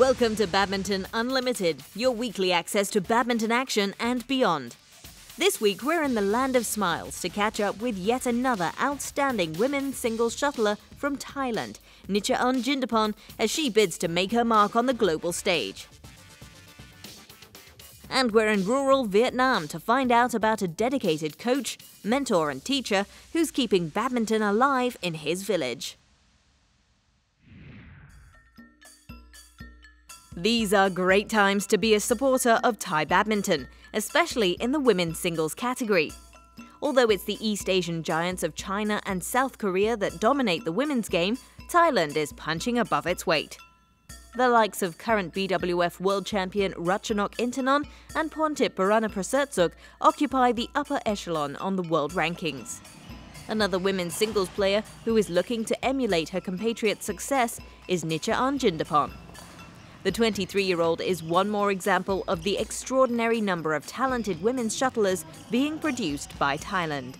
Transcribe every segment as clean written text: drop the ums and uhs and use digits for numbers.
Welcome to Badminton Unlimited, your weekly access to badminton action and beyond. This week we're in the land of smiles to catch up with yet another outstanding women's singles shuttler from Thailand, Nichaon Jindapon, as she bids to make her mark on the global stage. And we're in rural Vietnam to find out about a dedicated coach, mentor and teacher who's keeping badminton alive in his village. These are great times to be a supporter of Thai badminton, especially in the women's singles category. Although it's the East Asian giants of China and South Korea that dominate the women's game, Thailand is punching above its weight. The likes of current BWF World Champion Nichaon Jindapon and Porntip Baranaprasertsuk occupy the upper echelon on the world rankings. Another women's singles player who is looking to emulate her compatriot's success is Nichaon Jindapon. The 23-year-old is one more example of the extraordinary number of talented women's shuttlers being produced by Thailand.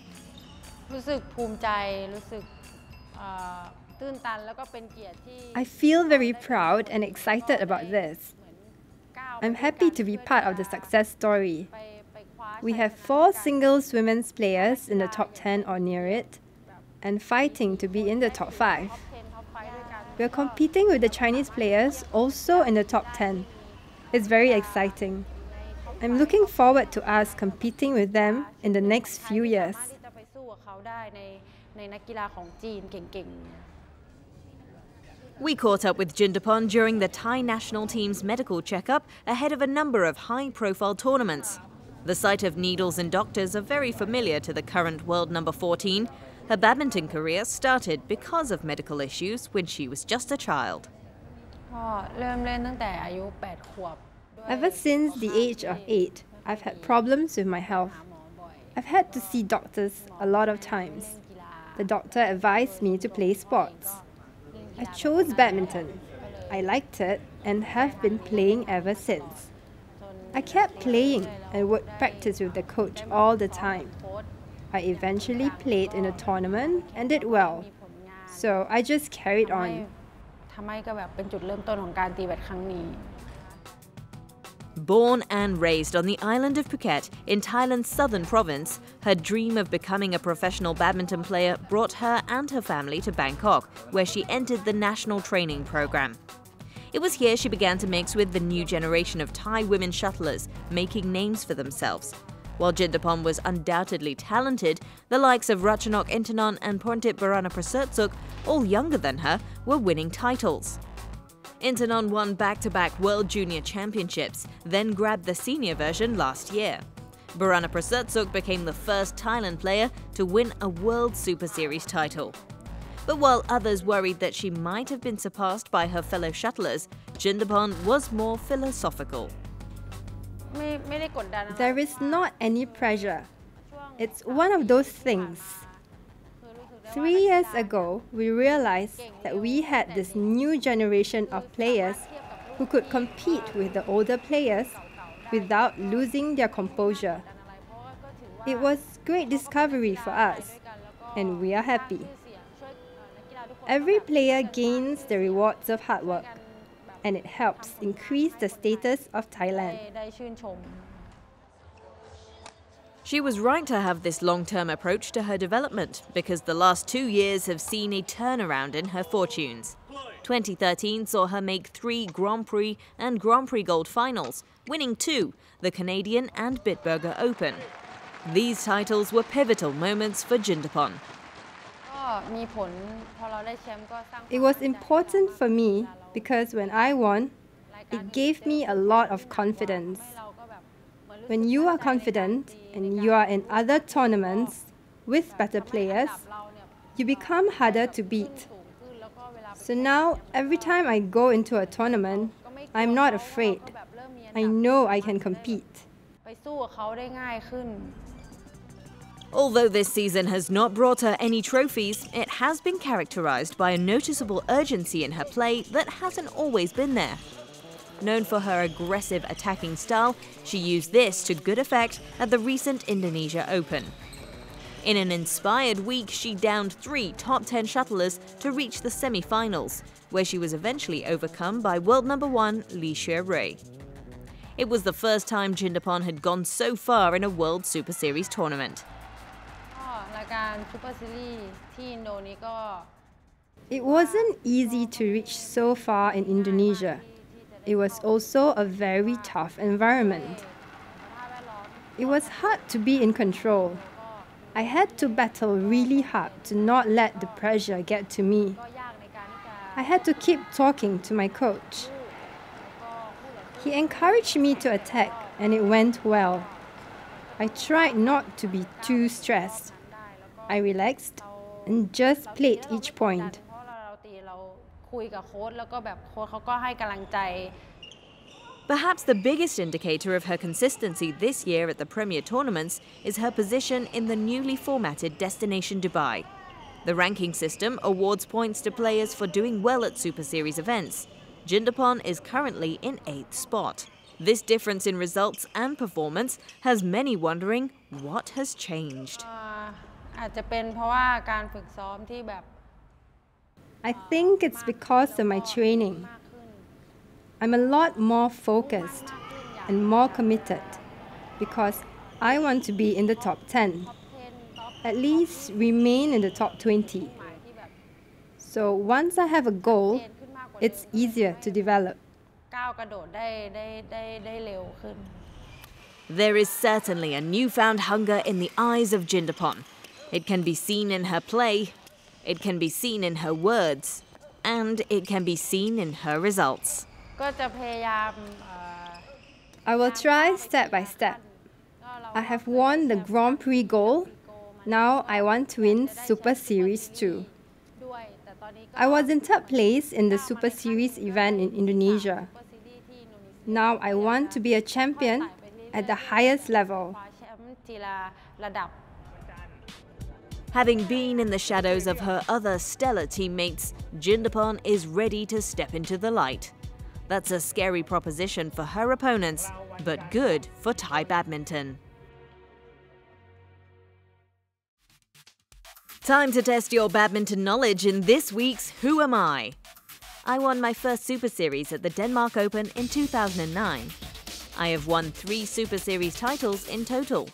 I feel very proud and excited about this. I'm happy to be part of the success story. We have 4 singles women's players in the top 10 or near it, and fighting to be in the top 5. We're competing with the Chinese players also in the top 10. It's very exciting. I'm looking forward to us competing with them in the next few years. We caught up with Jindapon during the Thai national team's medical checkup ahead of a number of high-profile tournaments. The sight of needles and doctors are very familiar to the current world number 14. Her badminton career started because of medical issues when she was just a child. Ever since the age of 8, I've had problems with my health. I've had to see doctors a lot of times. The doctor advised me to play sports. I chose badminton. I liked it and have been playing ever since. I kept playing and would practice with the coach all the time. I eventually played in a tournament and did well, so I just carried on. Born and raised on the island of Phuket in Thailand's southern province, her dream of becoming a professional badminton player brought her and her family to Bangkok, where she entered the national training program. It was here she began to mix with the new generation of Thai women shuttlers, making names for themselves. While Jindapon was undoubtedly talented, the likes of Nichaon Jindapon and Porntip Baranaprasertsuk, all younger than her, were winning titles. Jindapon won back-to-back World Junior Championships, then grabbed the senior version last year. Baranaprasertsuk became the first Thailand player to win a World Superseries title. But while others worried that she might have been surpassed by her fellow shuttlers, Jindapon was more philosophical. There is not any pressure. It's one of those things. 3 years ago, we realized that we had this new generation of players who could compete with the older players without losing their composure. It was great discovery for us, and we are happy. Every player gains the rewards of hard work, and it helps increase the status of Thailand. She was right to have this long-term approach to her development because the last 2 years have seen a turnaround in her fortunes. 2013 saw her make 3 Grand Prix and Grand Prix Gold finals, winning 2, the Canadian and Bitburger Open. These titles were pivotal moments for Jindapon. It was important for me because when I won, it gave me a lot of confidence. When you are confident and you are in other tournaments with better players, you become harder to beat. So now, every time I go into a tournament, I'm not afraid. I know I can compete. Although this season has not brought her any trophies, it has been characterized by a noticeable urgency in her play that hasn't always been there. Known for her aggressive attacking style, she used this to good effect at the recent Indonesia Open. In an inspired week, she downed 3 top 10 shuttlers to reach the semi-finals, where she was eventually overcome by world number 1 Lee Xue-rui. It was the first time Jindapon had gone so far in a World Super Series tournament. It wasn't easy to reach so far in Indonesia. It was also a very tough environment. It was hard to be in control. I had to battle really hard to not let the pressure get to me. I had to keep talking to my coach. He encouraged me to attack, and it went well. I tried not to be too stressed. I relaxed and just played each point. Perhaps the biggest indicator of her consistency this year at the Premier tournaments is her position in the newly formatted Destination Dubai. The ranking system awards points to players for doing well at Super Series events. Jindapon is currently in 8th spot. This difference in results and performance has many wondering what has changed. I think it's because of my training. I'm a lot more focused and more committed because I want to be in the top 10, at least remain in the top 20. So once I have a goal, it's easier to develop. There is certainly a newfound hunger in the eyes of Jindapon. It can be seen in her play, it can be seen in her words, and it can be seen in her results. I will try step by step. I have won the Grand Prix gold. Now I want to win Super Series too. I was in third place in the Super Series event in Indonesia. Now I want to be a champion at the highest level. Having been in the shadows of her other stellar teammates, Jindapon is ready to step into the light. That's a scary proposition for her opponents, but good for Thai badminton. Time to test your badminton knowledge in this week's Who Am I? I won my first Super Series at the Denmark Open in 2009. I have won 3 Super Series titles in total.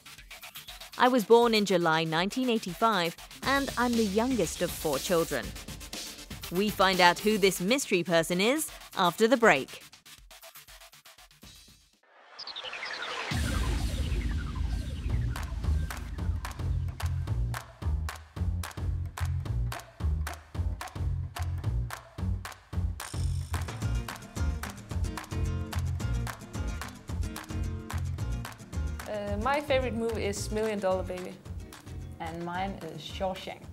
I was born in July 1985 and I'm the youngest of 4 children. We find out who this mystery person is after the break. My favorite move is $1 Million Baby. And mine is Shawshank.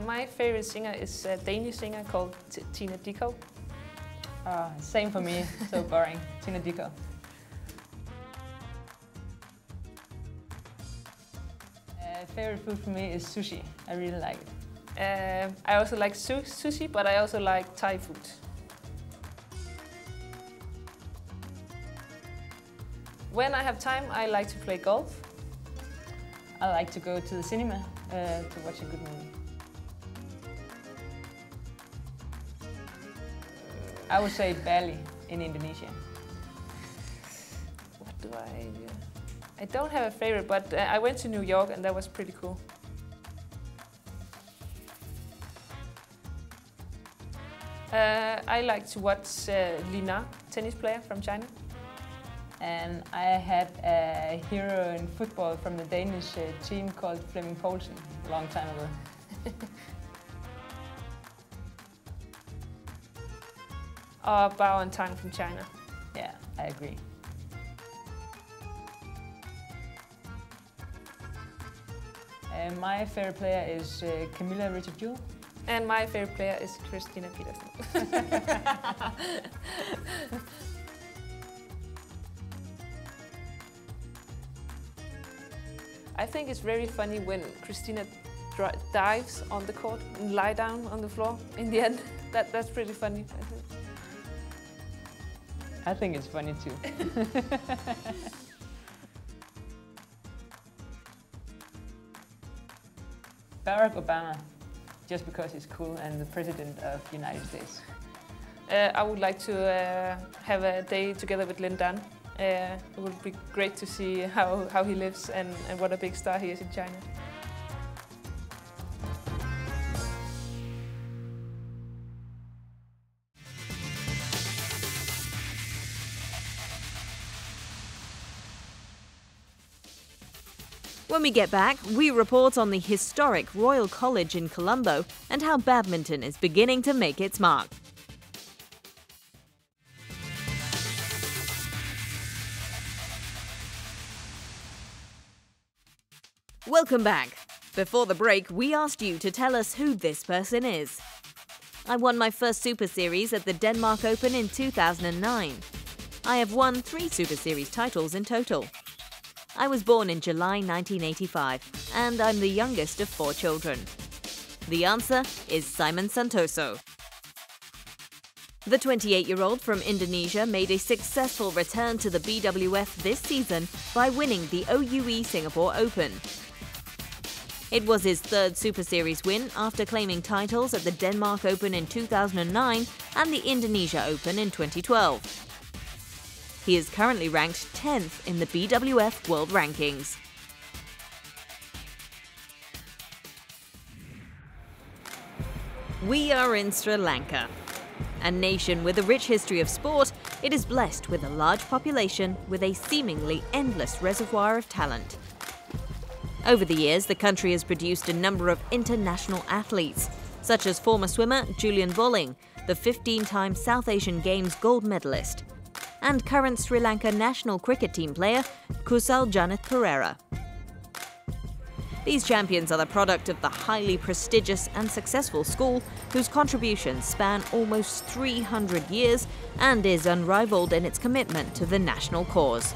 My favorite singer is a Danish singer called Tina Dickow. Same for me, so boring. Tina Dickow. Favorite food for me is sushi. I really like it. I also like sushi, but I also like Thai food. When I have time, I like to play golf. I like to go to the cinema to watch a good movie. I would say Bali in Indonesia. What do I do? I don't have a favorite, but I went to New York and that was pretty cool. I like to watch Li Na, tennis player from China. And I had a hero in football from the Danish team called Flemming Poulsen a long time ago. Bao and Tang from China. Yeah, I agree. My favorite player is Camilla Richard-Jewell. And my favorite player is Christina Petersen. I think it's very funny when Christina dives on the court and lie down on the floor in the end. That's pretty funny, I think. I think it's funny too. Barack Obama, just because he's cool and the President of the United States. I would like to have a day together with Lin Dan. It would be great to see how he lives and what a big star he is in China. When we get back, we report on the historic Royal College in Colombo and how badminton is beginning to make its mark. Welcome back. Before the break, we asked you to tell us who this person is. I won my first Super Series at the Denmark Open in 2009. I have won 3 Super Series titles in total. I was born in July 1985, and I'm the youngest of 4 children. The answer is Simon Santoso. The 28-year-old from Indonesia made a successful return to the BWF this season by winning the OUE Singapore Open. It was his 3rd Super Series win after claiming titles at the Denmark Open in 2009 and the Indonesia Open in 2012. He is currently ranked 10th in the BWF World Rankings. We are in Sri Lanka. A nation with a rich history of sport, it is blessed with a large population with a seemingly endless reservoir of talent. Over the years, the country has produced a number of international athletes, such as former swimmer Julian Volling, the 15-time South Asian Games gold medalist, and current Sri Lanka national cricket team player Kusal Janith Perera. These champions are the product of the highly prestigious and successful school whose contributions span almost 300 years and is unrivaled in its commitment to the national cause.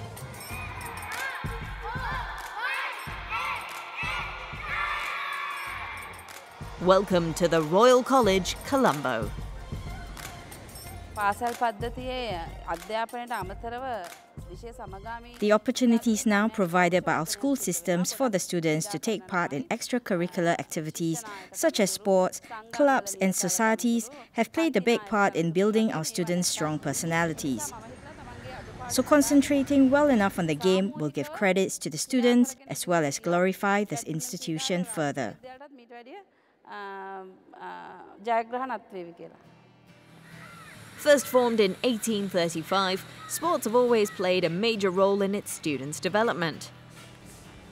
Welcome to the Royal College, Colombo. The opportunities now provided by our school systems for the students to take part in extracurricular activities such as sports, clubs and societies have played a big part in building our students' strong personalities. So concentrating well enough on the game will give credits to the students as well as glorify this institution further. First formed in 1835, sports have always played a major role in its students' development.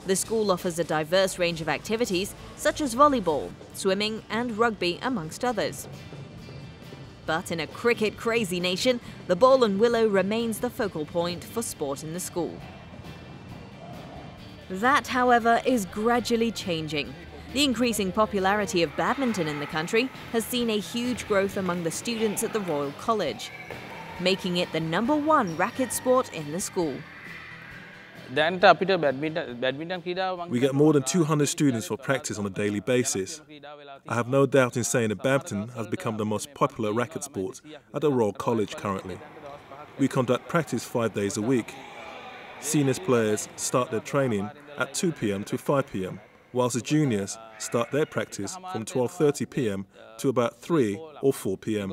The school offers a diverse range of activities such as volleyball, swimming and rugby, amongst others. But in a cricket-crazy nation, the ball and willow remains the focal point for sport in the school. That, however, is gradually changing. The increasing popularity of badminton in the country has seen a huge growth among the students at the Royal College, making it the #1 racket sport in the school. We get more than 200 students for practice on a daily basis. I have no doubt in saying that badminton has become the most popular racket sport at the Royal College currently. We conduct practice 5 days a week. Seniors players start their training at 2 p.m. to 5 p.m. whilst the juniors start their practice from 12:30 p.m. to about 3 or 4 p.m.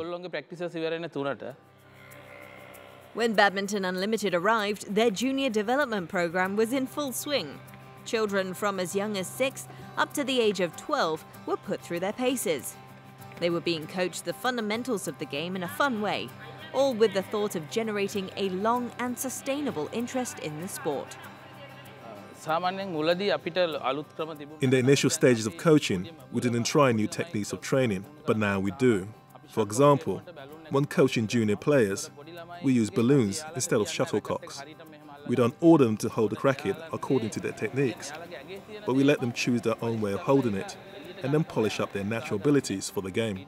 When Badminton Unlimited arrived, their junior development program was in full swing. Children from as young as 6 up to the age of 12 were put through their paces. They were being coached the fundamentals of the game in a fun way, all with the thought of generating a long and sustainable interest in the sport. In the initial stages of coaching, we didn't try new techniques of training, but now we do. For example, when coaching junior players, we use balloons instead of shuttlecocks. We don't order them to hold the racket according to their techniques, but we let them choose their own way of holding it and then polish up their natural abilities for the game.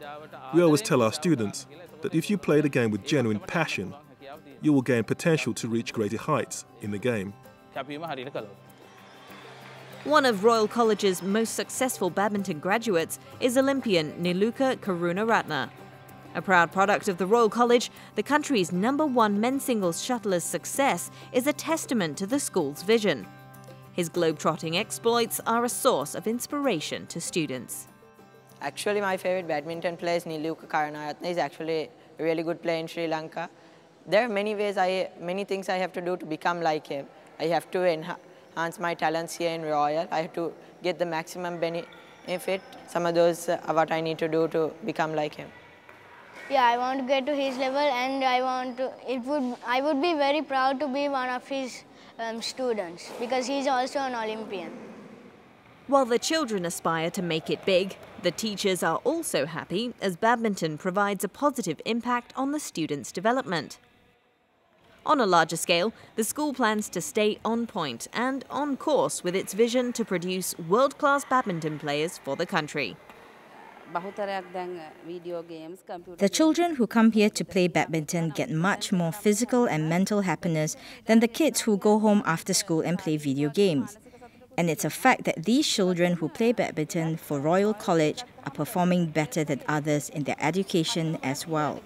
We always tell our students that if you play the game with genuine passion, you will gain potential to reach greater heights in the game. One of Royal College's most successful badminton graduates is Olympian Niluka Karunaratne. A proud product of the Royal College, the country's #1 men's singles shuttler's success is a testament to the school's vision. His globetrotting exploits are a source of inspiration to students. Actually, my favorite badminton player is Nichaon. He's actually a really good player in Sri Lanka. There are many things I have to do to become like him. I have to enhance my talents here in Royal. I have to get the maximum benefit. Some of those are what I need to do to become like him. Yeah, I want to get to his level, and I would be very proud to be one of his students, because he's also an Olympian. While the children aspire to make it big, the teachers are also happy as badminton provides a positive impact on the students' development. On a larger scale, the school plans to stay on point and on course with its vision to produce world-class badminton players for the country. The children who come here to play badminton get much more physical and mental happiness than the kids who go home after school and play video games. And it's a fact that these children who play badminton for Royal College are performing better than others in their education as well.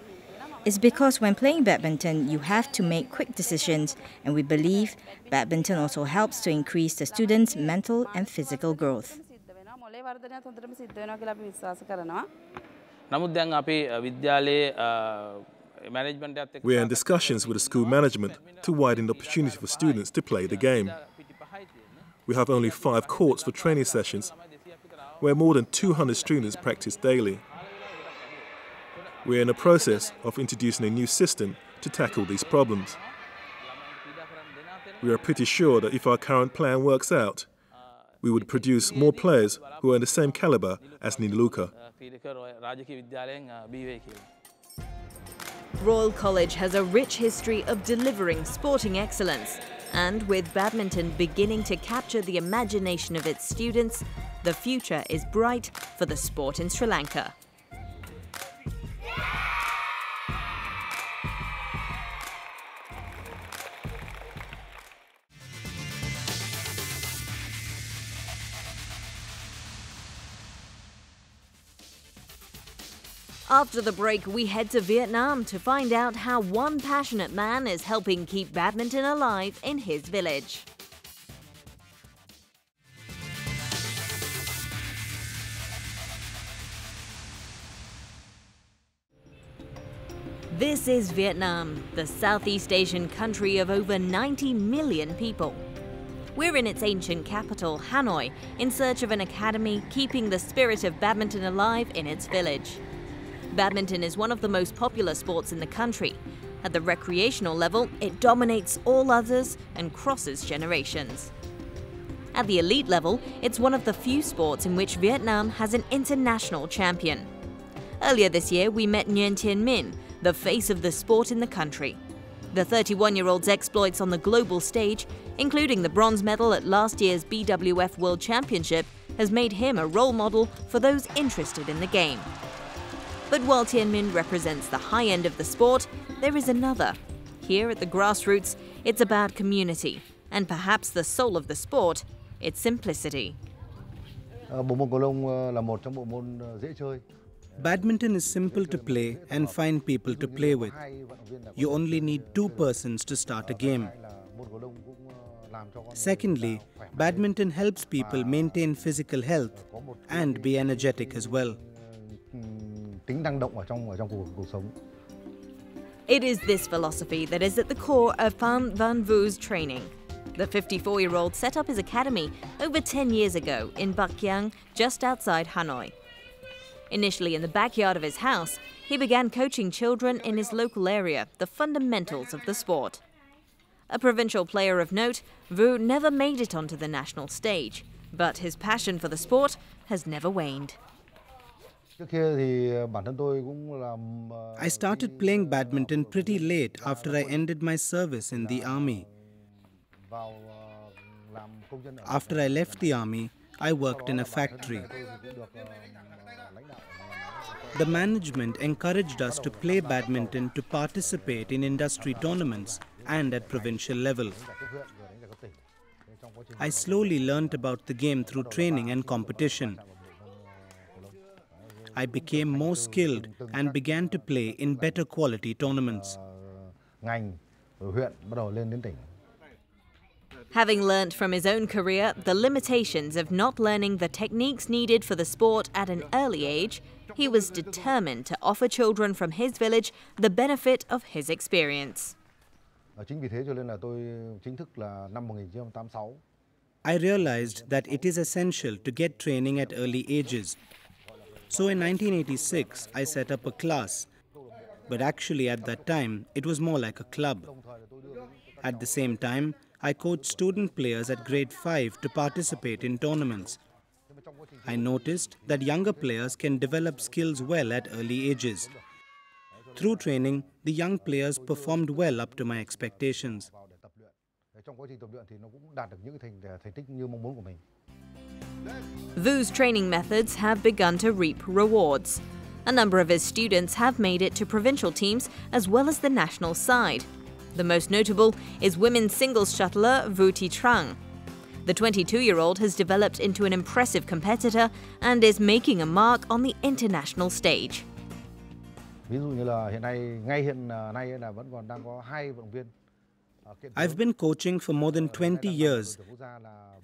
It's because when playing badminton, you have to make quick decisions, and we believe badminton also helps to increase the students' mental and physical growth. We are in discussions with the school management to widen the opportunity for students to play the game. We have only 5 courts for training sessions, where more than 200 students practice daily. We are in the process of introducing a new system to tackle these problems. We are pretty sure that if our current plan works out, we would produce more players who are in the same caliber as Nichaon. Royal College has a rich history of delivering sporting excellence, and with badminton beginning to capture the imagination of its students, the future is bright for the sport in Sri Lanka. After the break, we head to Vietnam to find out how one passionate man is helping keep badminton alive in his village. This is Vietnam, the Southeast Asian country of over 90 million people. We're in its ancient capital, Hanoi, in search of an academy keeping the spirit of badminton alive in its village. Badminton is one of the most popular sports in the country. At the recreational level, it dominates all others and crosses generations. At the elite level, it's one of the few sports in which Vietnam has an international champion. Earlier this year, we met Nguyen Thien Minh, the face of the sport in the country. The 31-year-old's exploits on the global stage, including the bronze medal at last year's BWF World Championship, has made him a role model for those interested in the game. But while Thien Minh represents the high end of the sport, there is another. Here at the Grassroots, it's about community, and perhaps the soul of the sport, its simplicity. Badminton is simple to play and find people to play with. You only need 2 persons to start a game. Secondly, badminton helps people maintain physical health and be energetic as well. It is this philosophy that is at the core of Phan Van Vu's training. The 54-year-old set up his academy over 10 years ago in Bac Giang, just outside Hanoi. Initially in the backyard of his house, he began coaching children in his local area the fundamentals of the sport. A provincial player of note, Vu never made it onto the national stage, but his passion for the sport has never waned. I started playing badminton pretty late after I ended my service in the army. After I left the army, I worked in a factory. The management encouraged us to play badminton to participate in industry tournaments and at provincial level. I slowly learnt about the game through training and competition. I became more skilled and began to play in better quality tournaments. Having learnt from his own career the limitations of not learning the techniques needed for the sport at an early age, he was determined to offer children from his village the benefit of his experience. I realized that it is essential to get training at early ages. So in 1986, I set up a class. But actually at that time, it was more like a club. At the same time, I coached student players at grade 5 to participate in tournaments. I noticed that younger players can develop skills well at early ages. Through training, the young players performed well up to my expectations. Vu's training methods have begun to reap rewards. A number of his students have made it to provincial teams as well as the national side. The most notable is women's singles shuttler Vu Thi Trang. The 22-year-old has developed into an impressive competitor and is making a mark on the international stage. I've been coaching for more than 20 years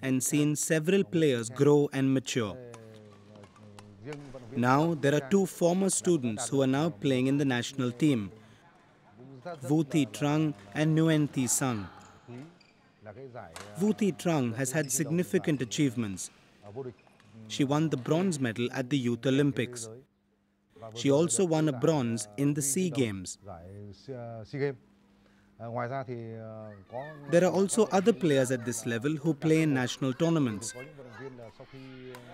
and seen several players grow and mature. Now, there are 2 former students who are now playing in the national team, Vu Thi Trang and Nguyen Thi Sang. Vu Thi Trang has had significant achievements. She won the bronze medal at the Youth Olympics. She also won a bronze in the SEA Games. There are also other players at this level who play in national tournaments.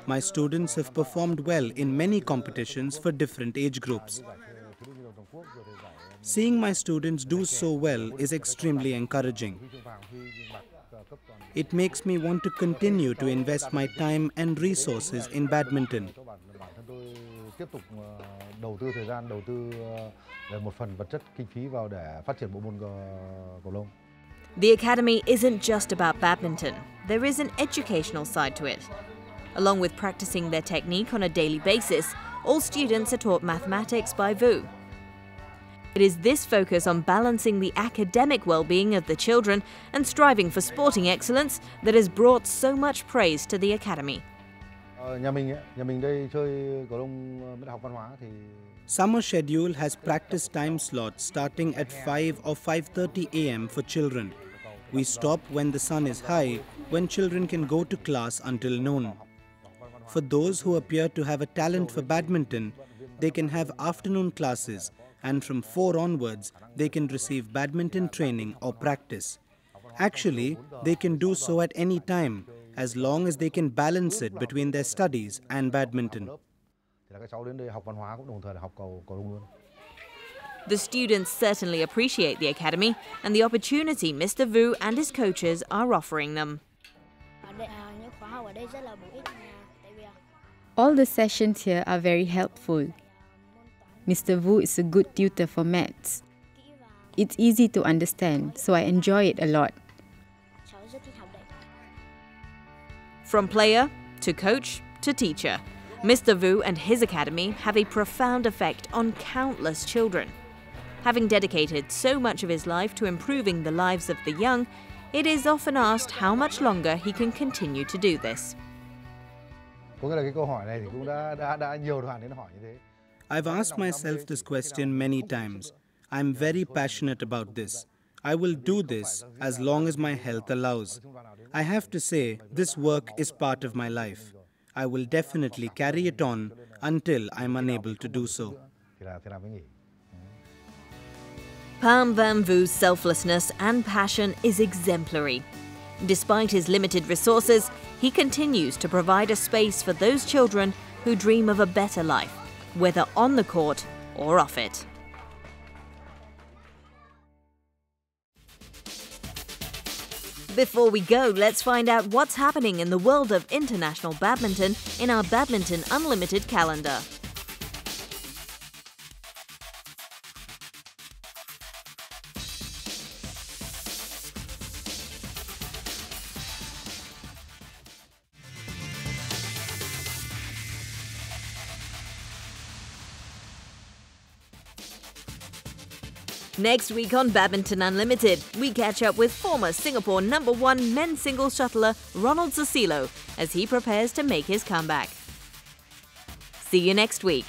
My students have performed well in many competitions for different age groups. Seeing my students do so well is extremely encouraging. It makes me want to continue to invest my time and resources in badminton. The academy isn't just about badminton. There is an educational side to it. Along with practicing their technique on a daily basis, all students are taught mathematics by Vu. It is this focus on balancing the academic well-being of the children and striving for sporting excellence that has brought so much praise to the academy. Summer schedule has practice time slots starting at 5 or 5:30 a.m. for children. We stop when the sun is high, when children can go to class until noon. For those who appear to have a talent for badminton, they can have afternoon classes, and from 4 onwards, they can receive badminton training or practice. Actually, they can do so at any time, as long as they can balance it between their studies and badminton. The students certainly appreciate the academy and the opportunity Mr. Vu and his coaches are offering them. All the sessions here are very helpful. Mr. Vu is a good tutor for maths. It's easy to understand, so I enjoy it a lot. From player to coach to teacher, Mr. Vu and his academy have a profound effect on countless children. Having dedicated so much of his life to improving the lives of the young, it is often asked how much longer he can continue to do this. I've asked myself this question many times. I'm very passionate about this. I will do this as long as my health allows. I have to say, this work is part of my life. I will definitely carry it on until I'm unable to do so. Pham Vam Vu's selflessness and passion is exemplary. Despite his limited resources, he continues to provide a space for those children who dream of a better life, whether on the court or off it. Before we go, let's find out what's happening in the world of international badminton in our Badminton Unlimited calendar. Next week on Badminton Unlimited, we catch up with former Singapore #1 men's singles shuttler Ronald Susilo as he prepares to make his comeback. See you next week.